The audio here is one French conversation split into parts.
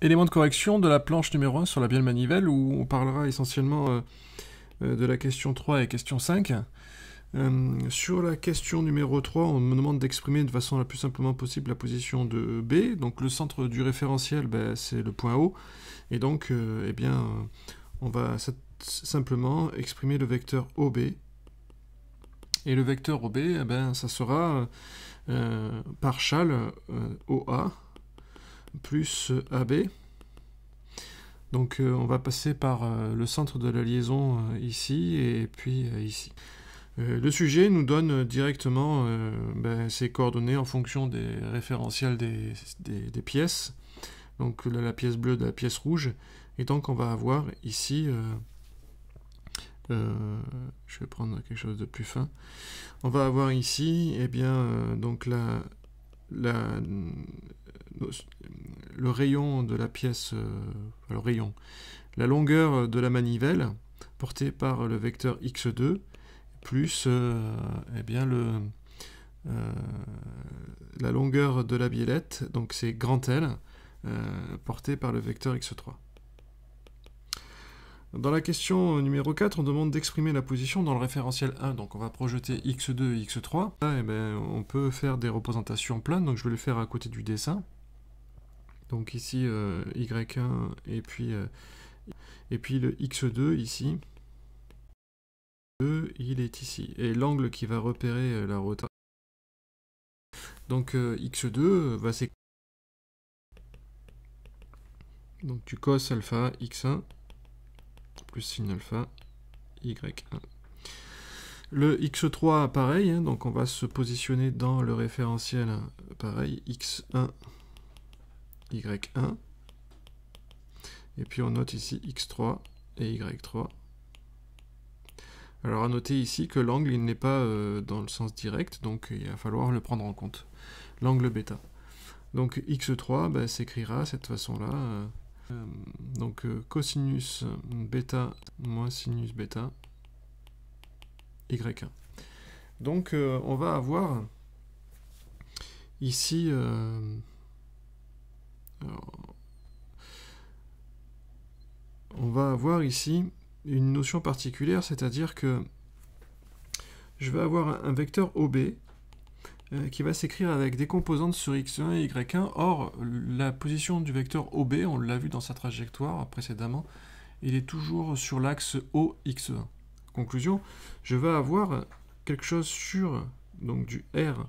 Élément de correction de la planche numéro 1 sur la bielle manivelle, où on parlera essentiellement de la question 3 et question 5. Sur la question numéro 3, on me demande d'exprimer de façon la plus simplement possible la position de B. Donc le centre du référentiel, c'est le point O. Et donc, on va simplement exprimer le vecteur OB. Et le vecteur OB, ça sera partial OA plus AB. Donc on va passer par le centre de la liaison ici et puis ici. Le sujet nous donne directement ses coordonnées en fonction des référentiels des pièces. Donc là, la pièce bleue de la pièce rouge. Et donc on va avoir ici... je vais prendre quelque chose de plus fin. On va avoir ici, donc le rayon de la pièce, la longueur de la manivelle portée par le vecteur x2 plus la longueur de la biellette, donc c'est grand L, portée par le vecteur x3. Dans la question numéro 4, on demande d'exprimer la position dans le référentiel 1. Donc on va projeter x2 et x3. Là, on peut faire des représentations planes, donc je vais le faire à côté du dessin. Donc ici, y1 et puis le x2 ici. Il est ici. Et l'angle qui va repérer la rotation. Donc x2 va s'écrire. Donc du cos alpha x1 plus sin alpha y1. Le x3 pareil, hein, donc on va se positionner dans le référentiel pareil, x1 y1. Et puis on note ici x3 et y3. Alors à noter ici que l'angle il n'est pas dans le sens direct, donc il va falloir le prendre en compte. L'angle bêta. Donc x3 s'écrira de cette façon-là. Donc cosinus bêta moins sinus bêta y1. Donc on va avoir ici une notion particulière, c'est-à-dire que je vais avoir un vecteur OB qui va s'écrire avec des composantes sur x1 et y1. Or, la position du vecteur OB, on l'a vu dans sa trajectoire précédemment, il est toujours sur l'axe OX1. Conclusion, je vais avoir quelque chose sur donc du R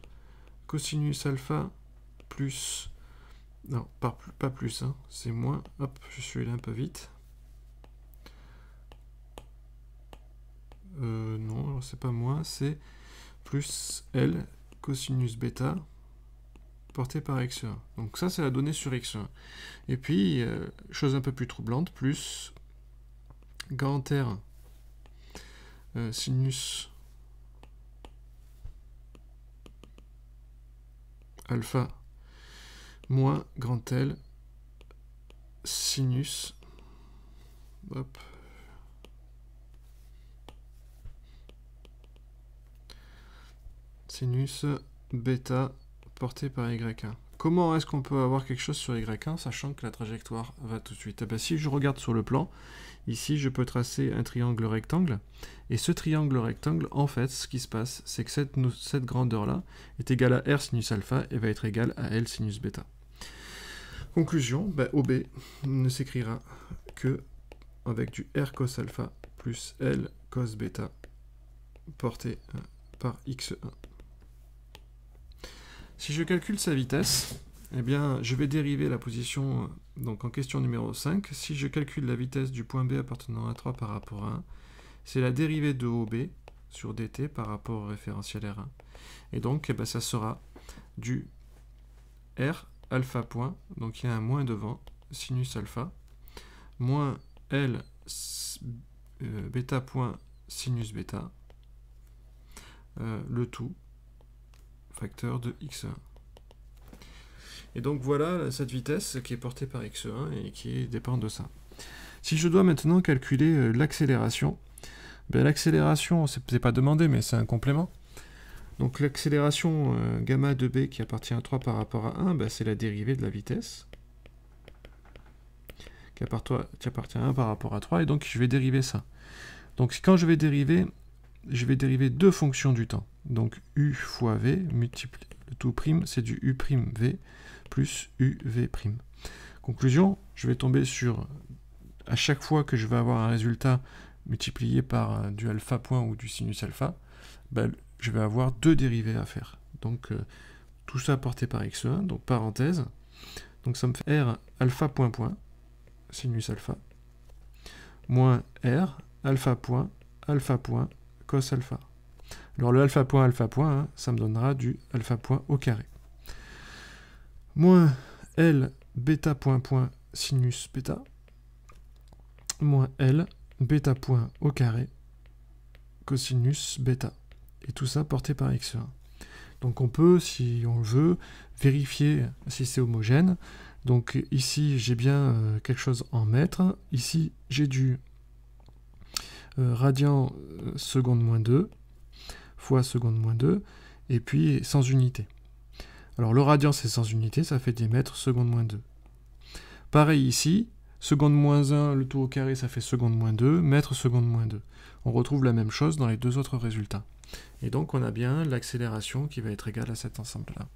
cosinus alpha plus... Non, pas plus, hein, c'est moins. Hop, je suis allé un peu vite. Non, c'est pas moins, c'est plus L cosinus bêta porté par x1. Donc ça, c'est la donnée sur x1. Et puis, chose un peu plus troublante, plus grand R sinus alpha moins grand L sinus hop, sinus bêta porté par y1. Comment est-ce qu'on peut avoir quelque chose sur y1, sachant que la trajectoire va tout de suite? Si je regarde sur le plan, ici je peux tracer un triangle rectangle, et ce triangle rectangle, en fait, ce qui se passe, c'est que cette grandeur-là est égale à R sinus alpha et va être égale à L sinus bêta. Conclusion, OB ne s'écrira que avec du R cos alpha plus L cos bêta porté par x1. Si je calcule sa vitesse, je vais dériver la position donc en question numéro 5. Si je calcule la vitesse du point B appartenant à 3 par rapport à 1, c'est la dérivée de OB sur dt par rapport au référentiel R1. Et donc, ça sera du R alpha point, donc il y a un moins devant, sinus alpha, moins L bêta point sinus bêta, le tout facteur de x1. Et donc voilà cette vitesse qui est portée par x1 et qui dépend de ça. Si je dois maintenant calculer l'accélération, l'accélération, c'est pas demandé, mais c'est un complément. Donc l'accélération gamma de b qui appartient à 3 par rapport à 1, c'est la dérivée de la vitesse. qui appartient à 1 par rapport à 3, et donc je vais dériver ça. Donc quand je vais dériver deux fonctions du temps. Donc u fois v, multiplié, le tout prime, c'est du u' v plus uv'. Conclusion, je vais tomber sur, à chaque fois que je vais avoir un résultat multiplié par du alpha point ou du sinus alpha, ben, je vais avoir 2 dérivés à faire. Donc tout ça porté par x1, donc parenthèse, donc ça me fait r alpha point point, sinus alpha, moins r alpha point cos alpha. Alors le alpha point, hein, ça me donnera du alpha point au carré. Moins L bêta point point sinus bêta, moins L bêta point au carré cosinus bêta. Et tout ça porté par x1. Donc on peut, si on le veut, vérifier si c'est homogène. Donc ici, j'ai bien quelque chose en mètres. Ici, j'ai du radian seconde moins 2 fois seconde moins 2, et puis sans unité. Alors le radian, c'est sans unité, ça fait des mètres seconde moins 2. Pareil ici, seconde moins 1, le tout au carré, ça fait seconde moins 2, mètre seconde moins 2. On retrouve la même chose dans les deux autres résultats. Et donc on a bien l'accélération qui va être égale à cet ensemble-là.